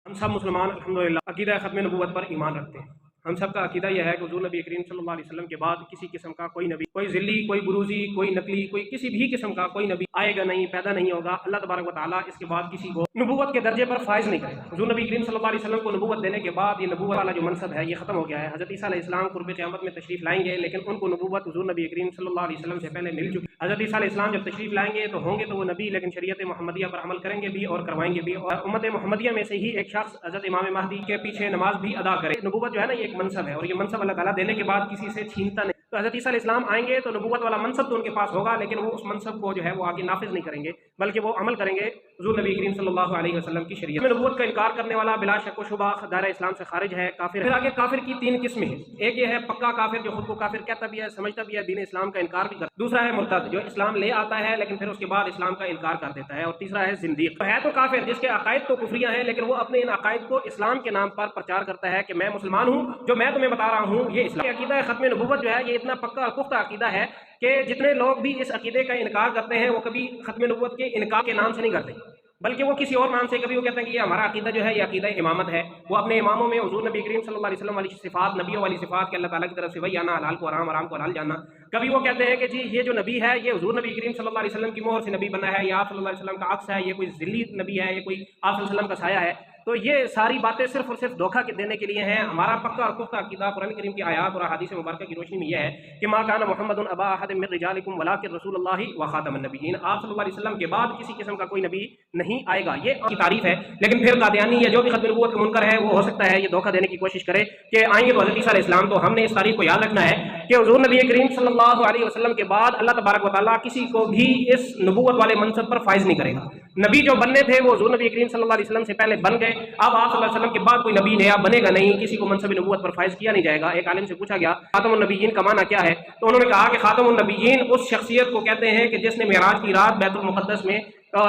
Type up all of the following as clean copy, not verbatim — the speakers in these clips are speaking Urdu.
ہم سب مسلمان الحمدللہ عقیدہ ختم نبوت پر ایمان رکھتے ہیں۔ ہم سب کا عقیدہ یہ ہے کہ حضور نبی کریم صلی اللہ علیہ وسلم کے بعد کسی قسم کا کوئی نبی، کوئی ذلی، کوئی بروزی، کوئی نقلی، کوئی کسی بھی قسم کا کوئی نبی آئے گا نہیں، پیدا نہیں ہوگا۔ اللہ تبارک و تعالیٰ اس کے بعد کسی کو نبوت کے درجے پر فائز نہیں کرے گا۔ حضور نبی کریم صلی اللہ علیہ وسلم کو نبوت دینے کے بعد یہ نبوت والا جو منصب ہے یہ ختم ہو گیا ہے۔ حضرت عیسیٰ علیہ السلام قرب قیامت میں تشریف لائیں گے، لیکن ان کو نبوت حضور نبی کریم صلی اللہ علیہ وسلم سے پہلے مل چکی۔ حضرت عیسیٰ علیہ السلام جب تشریف لائیں گے تو ہوں گے تو وہ نبی، لیکن شریعت محمدیہ پر عمل کریں گے بھی اور کروائیں گے بھی، اور امت محمدیہ میں سے ہی ایک شخص حضرت امام مہدی کے پیچھے نماز بھی ادا کرے۔ نبوت جو ہے نا یہ ایک منصب ہے، اور یہ منصب اللہ تعالیٰ دینے کے بعد کسی سے چھینتا نہیں۔ تو حضرت عیسیٰ علیہ السلام آئیں گے تو نبوت والا منصب تو ان کے پاس ہوگا، لیکن وہ اس منصب کو جو ہے وہ آگے نافذ نہیں کریں گے، بلکہ وہ عمل کریں گے حضور نبی کریم صلی اللہ علیہ وسلم کی شریعت میں۔ نبوت کا انکار کرنے والا بلا شک و شبہ دائرہ اسلام سے خارج ہے، کافر ہے۔ پھر آگے کافر کی تین قسمیں ہیں۔ ایک یہ ہے پکا کافر جو خود کو کافر کہتا بھی ہے، سمجھتا بھی ہے، دین اسلام کا انکار بھی کرتا ہے۔ دوسرا ہے مرتد جو اسلام لے آتا ہے لیکن پھر اس کے بعد اسلام کا انکار کر دیتا ہے۔ اور تیسرا ہے زندیق، ہے تو کافر جس کے عقائد تو کفریہ ہیں، لیکن وہ اپنے ان عقائد کو اسلام کے نام پر پرچار کرتا ہے کہ میں مسلمان ہوں، جو میں تمہیں بتا رہا ہوں یہ اسلام۔ عقیدہ ختم نبوت جو ہے یہ اتنا پکا اور پختہ عقیدہ ہے کہ جتنے لوگ بھی اس عقیدے کا انکار کرتے ہیں وہ کبھی ختم نبوت کے انکار کے نام سے نہیں کرتے، بلکہ وہ کسی اور نام سے کبھی وہ کہتے ہیں کہ یہ ہمارا عقیدہ جو ہے یہ عقیدہ امامت ہے۔ وہ اپنے اماموں میں حضور نبی کریم صلی اللہ علیہ وسلم والی صفات، نبیوں والی صفات کہ اللہ تعالیٰ کی طرف سے وہی آنا، حلال کو حرام، حرام کو حلال جاننا۔ کبھی وہ کہتے ہیں کہ جی یہ جو نبی ہے یہ حضور نبی کریم صلی اللہ علیہ وسلم کی مہر سے نبی بنا ہے، یا آپ صلی اللہ علیہ وسلم کا عکس ہے، یہ کوئی ذلی نبی ہے، یہ کوئی آپ صلی اللہ علیہ وسلم کا سایہ ہے۔ تو یہ ساری باتیں صرف اور صرف دھوکہ دینے کے لیے ہیں۔ ہمارا پکا اور پختہ عقیدہ قرآن کریم کی آیات اور احادیث مبارکہ کی روشنی میں یہ ہے کہ ما کان محمد ابا احد من رجالکم ولکن رسول اللہ وخاتم النبیین، آپ صلی اللہ علیہ وسلم کے بعد کسی قسم کا کوئی نبی نہیں آئے گا، یہ کی تعریف ہے۔ لیکن پھر قادیانی یا جو بھی ختم نبوت کا منکر ہے وہ ہو سکتا ہے یہ دھوکہ دینے کی کوشش کرے کہ آئیں گے تو حضرت عیسیٰ علیہ السلام۔ تو ہم نے اس تاریخ کو یاد رکھنا ہے کہ حضور نبی کریم صلی اللہ علیہ وسلم کے بعد اللہ تبارک و تعالیٰ کسی کو بھی اس نبوت والے منصب پر فائز نہیں کرے گا۔ نبی جو بننے تھے وہ حضور نبی کریم صلی اللہ علیہ وسلم سے پہلے بن گئے، اب آپ صلی اللہ علیہ وسلم کے بعد کوئی نبی نیا بنے گا نہیں، کسی کو منصب نبوت پر فائز کیا نہیں جائے گا۔ ایک عالم سے پوچھا گیا خاتم النبیین کا معنی کیا ہے، تو انہوں نے کہا کہ خاتم النبیین اس شخصیت کو کہتے ہیں کہ جس نے معراج کی رات بیت المقدس میں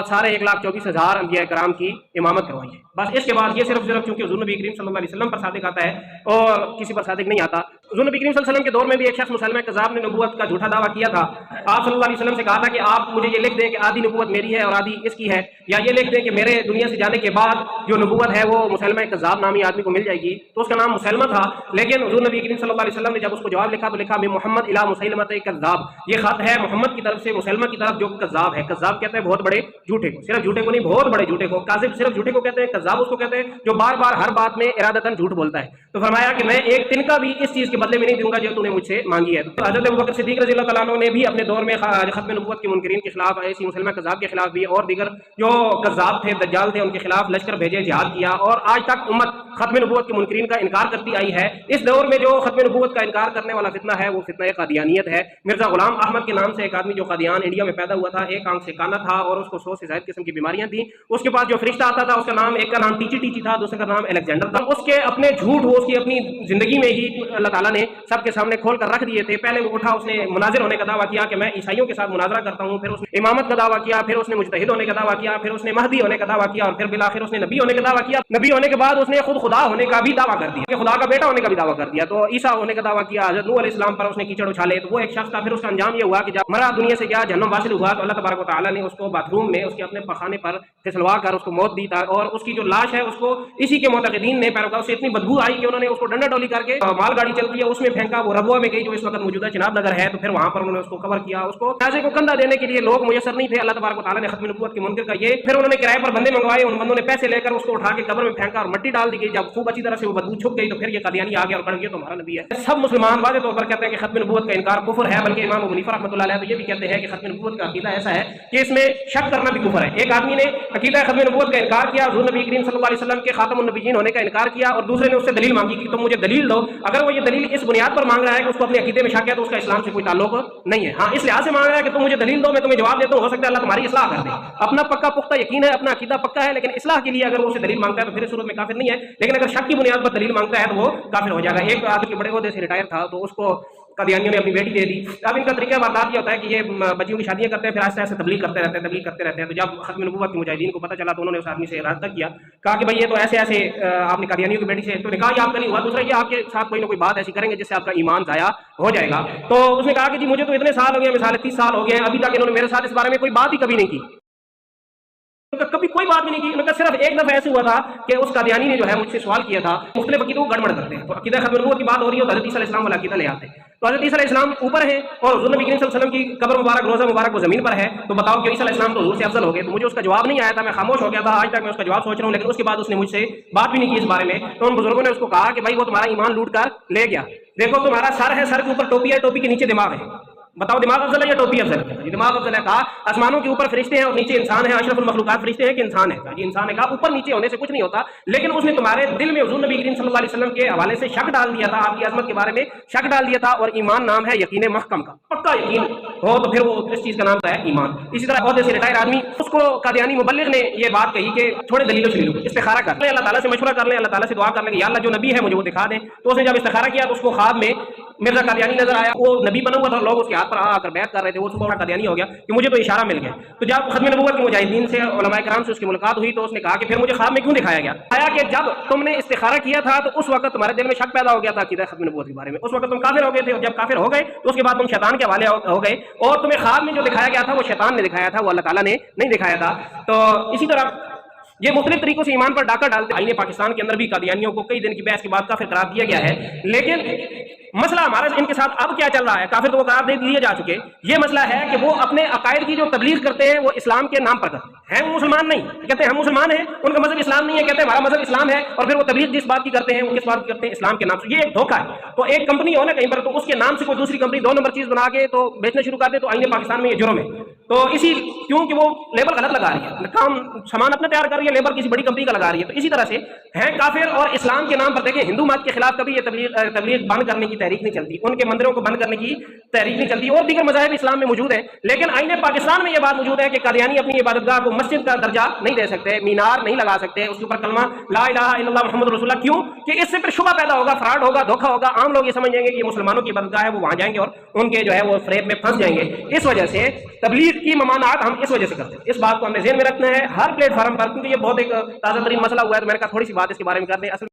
سارے 1,24,000 انبیاء کرام کی امامت کروائی ہے۔ بس اس کے بعد یہ صرف چونکہ حضور نبی کریم صلی اللہ علیہ وسلم پر صادق آتا ہے اور کسی پر صادق نہیں آتا۔ حضور نبی کریم صلی اللہ علیہ وسلم کے دور میں بھی ایک شخص مسلمہ کذاب نے نبوت کا جھوٹا دعویٰ کیا تھا۔ آپ صلی اللہ علیہ وسلم سے کہا تھا کہ آپ مجھے یہ لکھ دیں کہ آدھی نبوت میری ہے اور آدھی اس کی ہے، یا یہ لکھ دیں کہ میرے دنیا سے جانے کے بعد جو نبوت ہے وہ مسلمہ کذاب نامی آدمی کو مل جائے گی۔ تو اس کا نام مسلمہ تھا، لیکن حضور نبی کریم صلی اللہ علیہ وسلم نے جب اس کو جواب لکھا تو لکھا میں محمد الی مسلمہ کذاب، یہ خط ہے محمد کی طرف سے مسلمہ کی طرف جو کذاب ہے۔ کذاب کہتے ہیں بہت بڑے جھوٹے کو، صرف جھوٹے کو نہیں، بہت بڑے جھوٹے کو۔ کاذب صرف جھوٹے کو کہتے ہیں، کذاب اس کو کہتے ہیں جو بار بار ہر بات میں ارادتاً جھوٹ بولتا ہے۔ تو فرمایا کہ میں ایک تنکا بھی اس چیز کے بدلے میں نہیں دوں گا جو تو نے مجھ سے مانگی ہے۔ تو حضرت ابوبکر صدیق رضی اللہ تعالیٰ عنہ نے بھی اپنے دور میں ختم نبوت کے منکرین کے خلاف، ایسی مسلمہ کذاب کے خلاف بھی اور دیگر جو کذاب تھے، دجال تھے، ان کے خلاف لشکر بھیجے، جہاد کیا، اور آج تک امت ختم نبوت کے منکرین کا انکار کرتی آئی ہے۔ اس دور میں جو ختم نبوت کا انکار کرنے والا فتنہ ہے وہ فتنہ قادیانیت ہے۔ مرزا غلام احمد کے نام سے ایک آدمی جو قادیان انڈیا میں پیدا ہوا تھا، ایک آنکھ سے کانا تھا اور اس کو 100 سے زائد قسم کی بیماریاں تھیں۔ اس کے پاس جو فرشتہ آتا تھا اس کا نام، ایک کا نام ٹیچی ٹیچی تھا، دوسرے کا نام الیگزینڈر تھا۔ اس کے اپنے جھوٹ وہ اس کی اپنی زندگی میں ہی اللہ تعالیٰ نے سب کے سامنے کھول کر رکھ دیے تھے۔ پہلے وہ اٹھا، اس نے مناظر ہونے کا دعویٰ کیا کہ میں عیسائیوں کے ساتھ مناظرہ کرتا ہوں، پھر اس نے امامت کا دعویٰ کیا، پھر اس نے مجتہد ہونے کا دعویٰ کیا، پھر اس نے مہدی ہونے کا دعویٰ کیا، اور پھر بالآخر اس نے نبی ہونے کا دعویٰ کیا۔ نبی ہونے کے بعد اس نے خود خدا ہونے کا بھی دعویٰ کر دیا کہ خدا کا بیٹا ہونے کا بھی دعویٰ کر دیا۔ تو عیسیٰ ہونے کا دعویٰ کیا، حضرت نوح علیہ السلام پر اس نے کیچڑ اچھالے، تو وہ ایک شخص تھا۔ پھر اس کا انجام یہ ہوا کہ جب مرا دنیا سے گیا، جہنم واصل ہوا، تو اللہ تبارک و تعالیٰ نے اس کو باتھ روم میں اس کے اپنے پخانے پر پھسلوا کر اس کو موت دی تھا، اور اس کی جو لاش ہے اس کو اسی کے معتقدین نے پیروکار سے اتنی بدبو آئی کہ انہوں نے اس کو ڈنڈا ڈولی کر کے مال گاڑی چلتی ہے اس میں پھینکا، وہ ربوہ میں گئی جو اس وقت موجودہ چناب نگر ہے، تو پھر وہاں پر انہوں نے اس کو کور کیا۔ اس کو جنازے کو کندھا دینے کے لیے لوگ میسر نہیں تھے، اللہ تبارک و تعالیٰ نے ختم نبوت کے منکر کا یہ، پھر انہوں نے کرائے پر بندے منگوائے، ان بندوں نے پیسے لے کر اس کو اٹھا کے قبر میں پھینکا اور مٹی ڈال دی گئی۔ جب خوب اچھی طرح سے وہ بدبو چھپ گئی تو پھر یہ قادیانی آ گیا اور کہا یہ تو ہمارا نبی ہے۔ سب مسلمان واضح طور پر کہتے ہیں کہ ختم نبوت کا انکار کفر ہے، بلکہ امام ابو حنیفہ رحمۃ اللہ علیہ تو یہ بھی کہتے ہیں کہ ختم نبوت کا عقیدہ ایسا ہے کہ اس میں شک کرنا بھی کفر ہے۔ ایک آدمی نے عقیدہ ختم نبوت کا انکار کیا، حضور نبی کریم صلی اللہ علیہ وسلم کے خاتم النبیین ہونے کا انکار کیا، اور دوسرے نے اس سے دلیل مانگی کہ تم مجھے دلیل دو۔ اگر وہ یہ دلیل اس بنیاد پر مانگ رہا ہے کہ اس کو اپنے عقیدے میں شک ہے تو اس کا اسلام سے کوئی تعلق نہیں ہے۔ ہاں اس لحاظ سے مانگ رہا ہے کہ تم مجھے دلیل دو، میں تمہیں جواب دیتا ہوں، ہو سکتا ہے اللہ تمہاری اصلاح کر دے۔ اپنا پکا پختہ یقین ہے، اپنا عقیدہ پکا ہے، لیکن اصلاح کے لیے اگر وہ اسے دلیل مانگتا ہے تو پھر اس صورت میں کافر نہیں ہے، لیکن اگر شک کی بنیاد پر دلیل مانگتا ہے تو وہ کافر ہو جائے گا۔ ایک آدمی بڑے عہدے سے ریٹائر تھا تو اس کو قادیانیوں نے اپنی بیٹی دے دی۔ اب ان کا طریقہ واردات یہ ہوتا ہے کہ یہ بچیوں کی شادیاں کرتے ہیں، پھر ایسے ایسے تبلیغ کرتے رہتے ہیں۔ تو جب ختم نبوت کے مجاہدین کو پتہ چلا تو انہوں نے اس آدمی سے رابطہ کیا، کہا کہ بھائی یہ تو ایسے آپ نے قادیانیوں کی بیٹی سے، تو نے کہا یہ آپ کا نہیں ہوا، دوسرا یہ آپ کے ساتھ کوئی نہ کوئی بات ایسی کریں گے جس سے آپ کا ایمان ضائع ہو جائے گا۔ تو اس نے کہا کہ جی مجھے تو اتنے سال ہو گئے، مثال 30 سال ہو گئے ہیں، ابھی تک انہوں نے میرے ساتھ اس بارے میں کوئی بات ہی کبھی نہیں کی، کبھی کوئی بات بھی نہیں کی. ان کا صرف ایک دفعہ ایسے ہوا تھا کہ اس قادیانی نے جو ہے مجھ سے سوال کیا تھا. مختلف عقیدوں کو گڑبڑ کرتے ہیں, تو عقیدہ ختم نبوت کی بات ہو رہی ہے تو حضرت عیسیٰ علیہ السلام والا عقیدہ لے آتے ہیں. تو حضرت عیسیٰ علیہ السلام اوپر ہیں اور حضور نبی کریم صلی اللہ علیہ وسلم کی قبر مبارک روزہ مبارک وہ زمین پر ہے, تو بتاؤ کہ عیسیٰ علیہ السلام تو حضور سے افضل ہو گئے. تو مجھے اس کا جواب نہیں آیا تھا, میں خاموش ہو گیا تھا. آج تک میں اس کا جواب سوچ رہا ہوں, لیکن اس کے بعد اس نے مجھ سے بات بھی نہیں کی اس بارے میں. تو ان بزرگوں نے اس کو کہا کہ بھائی وہ تمہارا ایمان لوٹ کر لے گیا. دیکھو تمہارا سر ہے, سر کے اوپر ٹوپی ہے, ٹوپی کے نیچے دماغ ہے. بتاؤ دماغ افضل ہے یا ٹوپی افضل ہے؟ یہ دماغ افضل ہے. کہا آسمانوں کے اوپر فرشتے ہیں اور نیچے انسان ہے. اشرف المخلوقات فرشتے ہیں کہ انسان ہے؟ یہ انسان ہے. کہا اوپر نیچے ہونے سے کچھ نہیں ہوتا, لیکن اس نے تمہارے دل میں حضور نبی کریم صلی اللہ علیہ وسلم کے حوالے سے شک ڈال دیا تھا, آپ کی عظمت کے بارے میں شک ڈال دیا تھا. اور ایمان نام ہے یقین محکم کا, پکا یقین ہو تو پھر وہ اس چیز کا نام ہے ایمان. اسی طرح عہدے سے ریٹائر آدمی, اس کو قادیانی مبلغ نے یہ بات کہی کہ تھوڑے دلیل و شلیل استخارہ کر لیں, اللہ تعالیٰ سے مشورہ کر لیں, اللہ تعالیٰ سے دعا کر لیں کہ یا اللہ جو نبی ہے مجھے وہ دکھا دیں. تو اس نے جب استخارہ کیا تو اس کو خواب میں مرزا قادیانی نظر آیا. وہ نبی بنا ہوا تھا, لوگ اس کے ہاتھ پر آ کر بیعت کر رہے تھے. وہ تھوڑا قادیانی ہو گیا کہ مجھے تو اشارہ مل گیا. تو جب ختم نبوت کے مجاہدین سے علماء کرام سے اس کی ملاقات ہوئی تو اس نے کہا کہ پھر مجھے خواب میں کیوں دکھایا گیا؟ آیا کہ جب تم نے استخارہ کیا تھا تو اس وقت تمہارے دل میں شک پیدا ہو گیا تھا عقیدہ ختم نبوت کے بارے میں. اس وقت تم کافر ہو گئے تھے, اور جب کافر ہو گئے تو اس کے بعد تم شیطان کے حوالے ہو گئے, اور تمہیں خواب میں جو دکھایا گیا تھا وہ شیطان نے دکھایا تھا, وہ اللہ تعالیٰ نے نہیں دکھایا تھا. تو اسی طرح یہ مختلف طریقوں سے ایمان پر ڈاکہ ڈالتے. آئین پاکستان کے اندر بھی قادیانیوں کو کئی دن کی بحث کے بعد کافر قرار دیا گیا ہے, لیکن مسئلہ ہمارا ان کے ساتھ اب کیا چل رہا ہے؟ کافر تو وہ قرار دے دیے جا چکے. یہ مسئلہ ہے کہ وہ اپنے عقائد کی جو تبلیغ کرتے ہیں وہ اسلام کے نام پر کرتے ہیں. وہ مسلمان نہیں کہتے ہیں ہم مسلمان ہیں, ان کا مذہب اسلام نہیں ہے, کہتے ہیں ہمارا مذہب اسلام ہے, اور پھر وہ تبلیغ جس بات کی کرتے ہیں وہ کس بات کی کرتے ہیں؟ اسلام کے نام سے. یہ ایک دھوکہ ہے. تو ایک کمپنی ہو نا کہیں پر, تو اس کے نام سے کوئی دوسری کمپنی 2 نمبر چیز بنا کے تو بیچنا شروع کر دے, تو آئین پاکستان میں یہ جرم ہے. تو اسی کیونکہ وہ لیبل غلط لگا رہی ہے, کام سامان اپنا تیار کر رہی ہے, لیبل کسی بڑی کمپنی کا لگا رہی ہے. تو اسی طرح سے ہیں کافر. اور اسلام کے نام پر دیکھیں ہندو مت کے خلاف کبھی یہ تبلیغ بند کرنے کی تحریک نہیں چلتی, ان کے مندروں کو بند کرنے کی تحریک نہیں چلتی, اور دیگر مذاہب اسلام میں موجود ہیں. لیکن آئین پاکستان میں یہ بات موجود ہے کہ قادیانی اپنی عبادتگاہ کو مسجد کا درجہ نہیں دے سکتے, مینار نہیں لگا سکتے, اس کے اوپر کلمہ لا الہ الا اللہ محمد رسول اللہ. کیوں کہ اس سے پھر شبہ پیدا ہوگا, فراڈ ہوگا, دھوکہ ہوگا. عام لوگ یہ سمجھ جائیں گے کہ یہ مسلمانوں کی عبادتگاہ ہے, وہ وہاں جائیں گے اور ان کے جو ہے وہ فریب میں پھنس جائیں گے. اس وجہ سے تبلیغ کی ممانعت ہم اس وجہ سے کرتے ہیں. اس بات کو ہم نے ذہن میں رکھنا ہے ہر پلیٹ فارم پر, کیونکہ یہ بہت ایک تازہ ترین مسئلہ ہوا ہے. تو میں نے کہا تھوڑی سی بات اس کے بارے میں کر دیں. اصل